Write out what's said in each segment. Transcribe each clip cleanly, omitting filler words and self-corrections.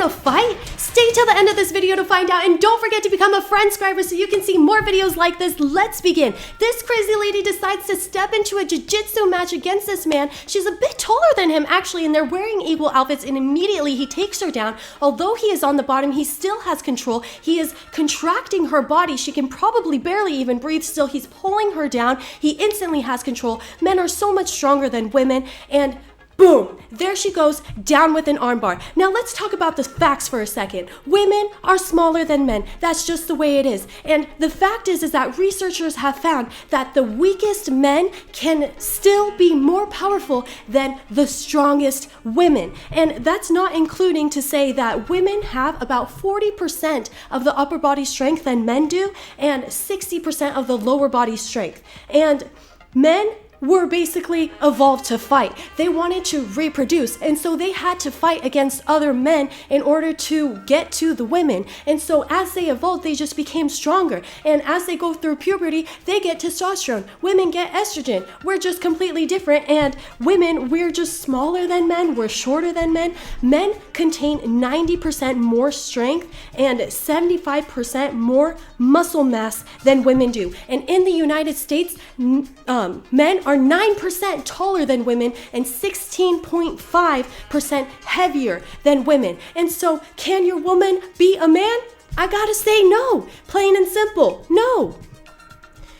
in a fight? Stay till the end of this video to find out, and don't forget to become a friend subscriber so you can see more videos like this. Let's begin. This crazy lady decides to step into a jiu-jitsu match against this man. She's a bit taller than him actually, and they're wearing equal outfits, and immediately he takes her down. Although he is on the bottom, he still has control. He is contracting her body. She can probably barely even breathe still. He's pulling her down. He instantly has control. Men are so much stronger than women, and boom, there she goes, down with an armbar. Now let's talk about the facts for a second. Women are smaller than men. That's just the way it is. And the fact is that researchers have found that the weakest men can still be more powerful than the strongest women. And that's not including to say that women have about 40% of the upper body strength than men do, and 60% of the lower body strength. And men were basically evolved to fight. They wanted to reproduce, and so they had to fight against other men in order to get to the women. And so as they evolved, they just became stronger. And as they go through puberty, they get testosterone. Women get estrogen. We're just completely different. And women, we're just smaller than men. We're shorter than men. Men contain 90% more strength and 75% more muscle mass than women do. And in the United States, men are 9% taller than women and 16.5% heavier than women. And so, can your woman be a man? I gotta say no. Plain and simple, no.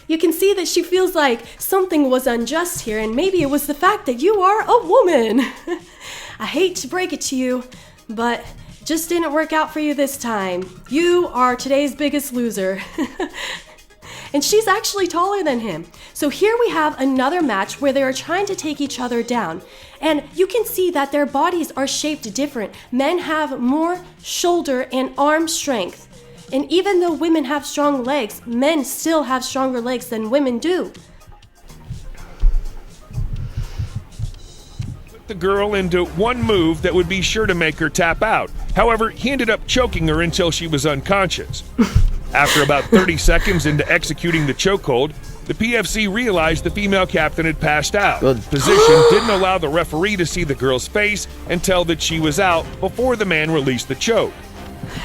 You can see that she feels like something was unjust here, and maybe it was the fact that you are a woman. I hate to break it to you, but just didn't work out for you this time. You are today's biggest loser. And she's actually taller than him. So here we have another match where they are trying to take each other down. And you can see that their bodies are shaped different. Men have more shoulder and arm strength. And even though women have strong legs, men still have stronger legs than women do. Put the girl into one move that would be sure to make her tap out. However, he ended up choking her until she was unconscious. After about 30 seconds into executing the chokehold, the PFC realized the female captain had passed out. The position didn't allow the referee to see the girl's face and tell that she was out before the man released the choke.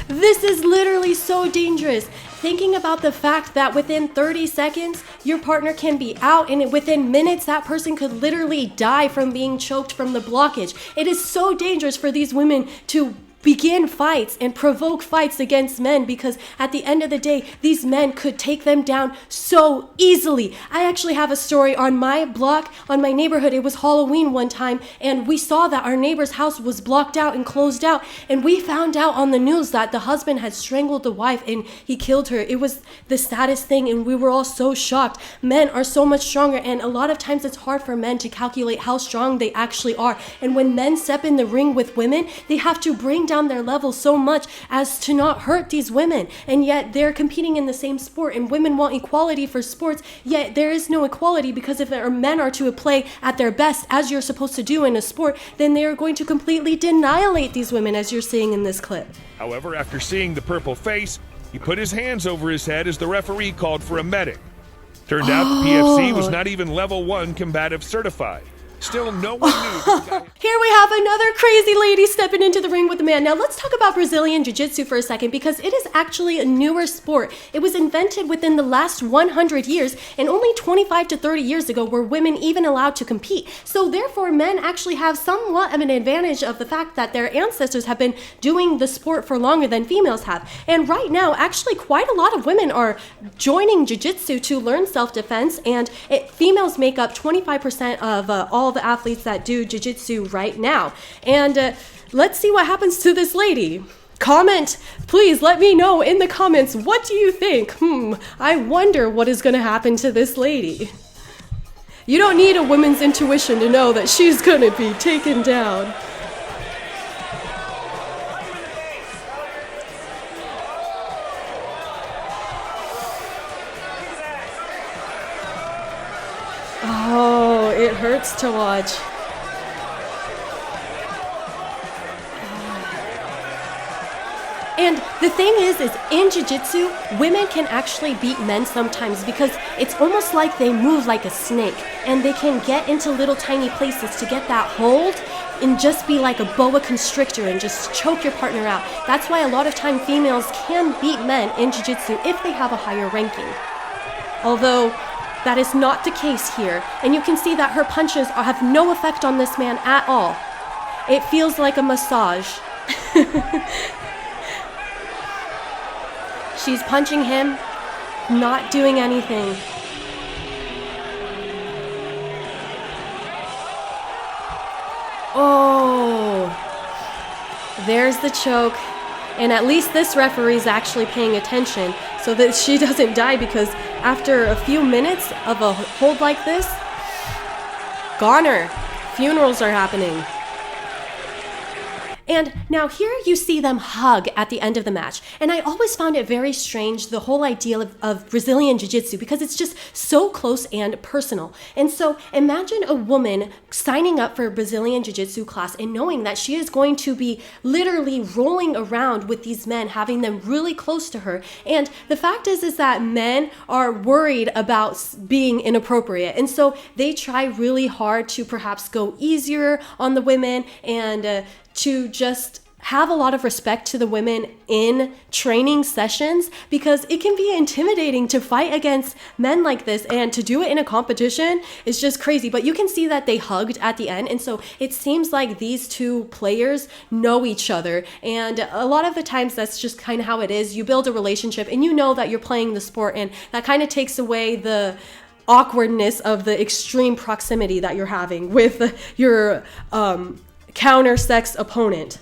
This is literally so dangerous. Thinking about the fact that within 30 seconds, your partner can be out, and within minutes, that person could literally die from being choked from the blockage. It is so dangerous for these women to begin fights and provoke fights against men, because at the end of the day, these men could take them down so easily. I actually have a story on my block, on my neighborhood. It was Halloween one time, and we saw that our neighbor's house was blocked out and closed out, and we found out on the news that the husband had strangled the wife and he killed her. It was the saddest thing, and we were all so shocked. Men are so much stronger, and a lot of times it's hard for men to calculate how strong they actually are. And when men step in the ring with women, they have to bring down their level so much as to not hurt these women, and yet they're competing in the same sport, and women want equality for sports, yet there is no equality, because if our men are to play at their best as you're supposed to do in a sport, then they are going to completely annihilate these women, as you're seeing in this clip. However, after seeing the purple face, he put his hands over his head as the referee called for a medic. Turned out the PFC was not even level 1 combative certified. Still, no one knew. Here we have another crazy lady stepping into the ring with a man. Now let's talk about Brazilian Jiu-Jitsu for a second, because it is actually a newer sport. It was invented within the last 100 years, and only 25 to 30 years ago were women even allowed to compete. So therefore, men actually have somewhat of an advantage of the fact that their ancestors have been doing the sport for longer than females have. And right now, actually quite a lot of women are joining Jiu-Jitsu to learn self-defense, and females make up 25% of all the athletes that do jiu-jitsu right now. And let's see what happens to this lady. Comment, please let me know in the comments, what do you think? I wonder what is going to happen to this lady. You don't need a woman's intuition to know that she's going to be taken down. Oh, it hurts to watch. And the thing is in jiu-jitsu, women can actually beat men sometimes because it's almost like they move like a snake and they can get into little tiny places to get that hold and just be like a boa constrictor and just choke your partner out. That's why a lot of time females can beat men in jiu-jitsu if they have a higher ranking. Although that is not the case here, and you can see that her punches have no effect on this man at all. It feels like a massage. She's punching him, not doing anything. Oh, there's the choke. And at least this referee's actually paying attention so that she doesn't die, because after a few minutes of a hold like this, goner, funerals are happening. And now here you see them hug at the end of the match. And I always found it very strange, the whole idea of Brazilian Jiu-Jitsu, because it's just so close and personal. And so imagine a woman signing up for a Brazilian Jiu-Jitsu class and knowing that she is going to be literally rolling around with these men, having them really close to her. And the fact is that men are worried about being inappropriate. And so they try really hard to perhaps go easier on the women and to just have a lot of respect to the women in training sessions, because it can be intimidating to fight against men like this, and to do it in a competition is just crazy. But you can see that they hugged at the end, and so it seems like these two players know each other, and a lot of the times that's just kind of how it is. You build a relationship and you know that you're playing the sport, and that kind of takes away the awkwardness of the extreme proximity that you're having with your counter-sex opponent.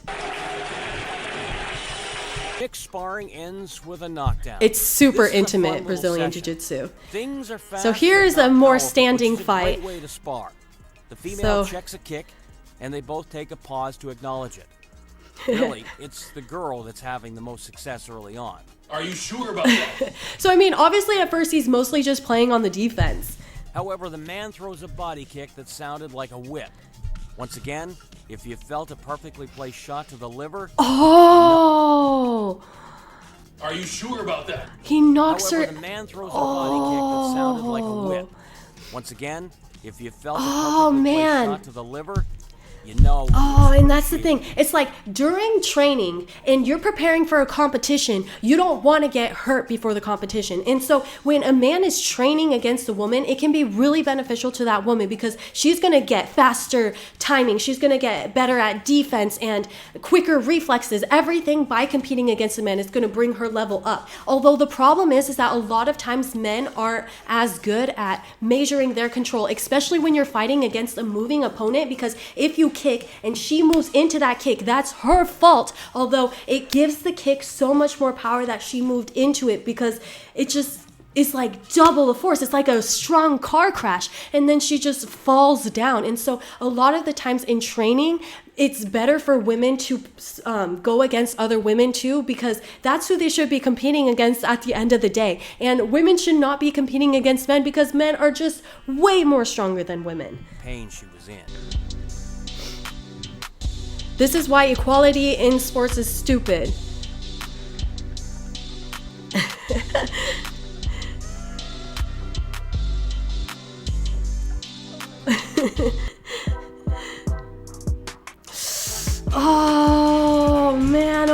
Mixed sparring ends with a knockdown. It's super intimate, Brazilian Jiu-Jitsu. Things are fast, so here's a more standing fight. Great way to spar. The female checks a kick, and they both take a pause to acknowledge it. Really, it's the girl that's having the most success early on. Are you sure about that? So I mean, obviously at first he's mostly just playing on the defense. However, the man throws a body kick that sounded like a whip. Once again, if you felt a perfectly placed shot to the liver... Oh! Are you sure about that? He knocks However, her... the man throws a body kick that sounded like a whip. Once again, if you felt a perfectly placed shot to the liver... You know. Oh, and that's the thing. It's like during training and you're preparing for a competition, you don't want to get hurt before the competition. And so when a man is training against a woman, it can be really beneficial to that woman, because she's going to get faster timing. She's going to get better at defense and quicker reflexes. Everything by competing against a man is going to bring her level up. Although the problem is that a lot of times men aren't as good at measuring their control, especially when you're fighting against a moving opponent, because if you kick and she moves into that kick, that's her fault. Although it gives the kick so much more power that she moved into it, because it just is like double the force. It's like a strong car crash, and then she just falls down. And so a lot of the times in training, it's better for women to go against other women too, because that's who they should be competing against at the end of the day. And women should not be competing against men, because men are just way more stronger than women. Pain she was in. This is why equality in sports is stupid. Oh man.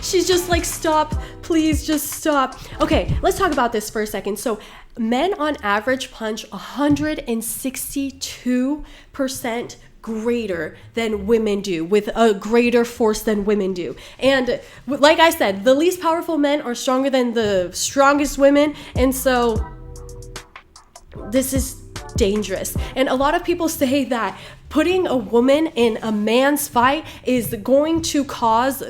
She's just like, stop, please just stop. Okay, let's talk about this for a second. So men on average punch 162% greater than women do, with a greater force than women do. And like I said, the least powerful men are stronger than the strongest women, and so this is dangerous. And a lot of people say that putting a woman in a man's fight is going to cause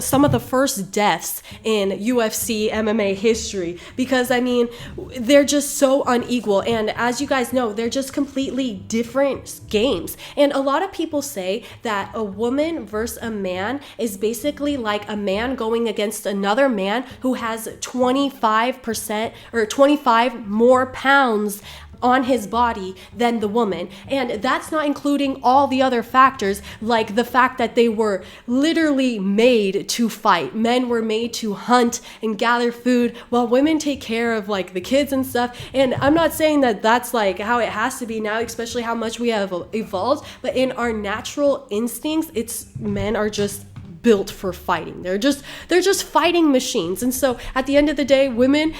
some of the first deaths in UFC MMA history, because I mean, they're just so unequal, and as you guys know, they're just completely different games. And a lot of people say that a woman versus a man is basically like a man going against another man who has 25% or 25 more pounds on his body than the woman. And that's not including all the other factors, like the fact that they were literally made to fight. Men were made to hunt and gather food, while women take care of like the kids and stuff. And I'm not saying that that's like how it has to be now, especially how much we have evolved, but in our natural instincts, men are just built for fighting. They're just fighting machines. And so at the end of the day, women,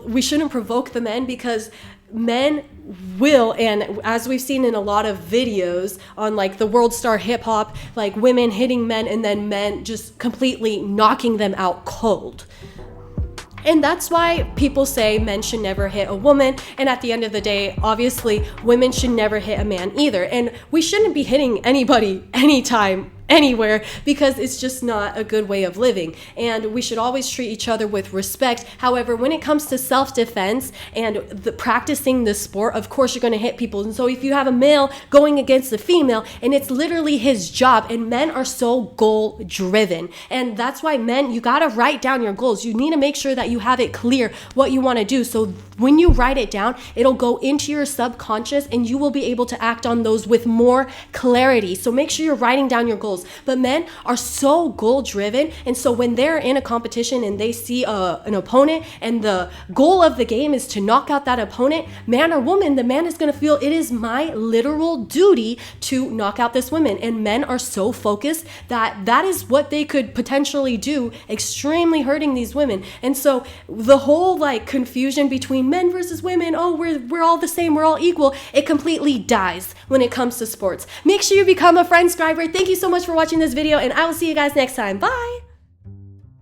we shouldn't provoke the men, because men will, and as we've seen in a lot of videos on like the World Star Hip Hop, like women hitting men and then men just completely knocking them out cold. And that's why people say men should never hit a woman. And at the end of the day, obviously, women should never hit a man either. And we shouldn't be hitting anybody anytime, anywhere, because it's just not a good way of living. And we should always treat each other with respect. However, when it comes to self-defense and practicing the sport, of course you're going to hit people. And so if you have a male going against a female, and it's literally his job, and men are so goal driven. And that's why men, you got to write down your goals. You need to make sure that you have it clear what you want to do. So when you write it down, it'll go into your subconscious and you will be able to act on those with more clarity. So make sure you're writing down your goals. But men are so goal driven, and so when they're in a competition and they see an opponent and the goal of the game is to knock out that opponent, man or woman, the man is going to feel it is my literal duty to knock out this woman. And men are so focused that that is what they could potentially do, extremely hurting these women. And so the whole like confusion between men versus women, oh, we're all the same, we're all equal, it completely dies when it comes to sports. Make sure you become a friend subscriber. Thank you so much for watching this video, and I will see you guys next time. Bye.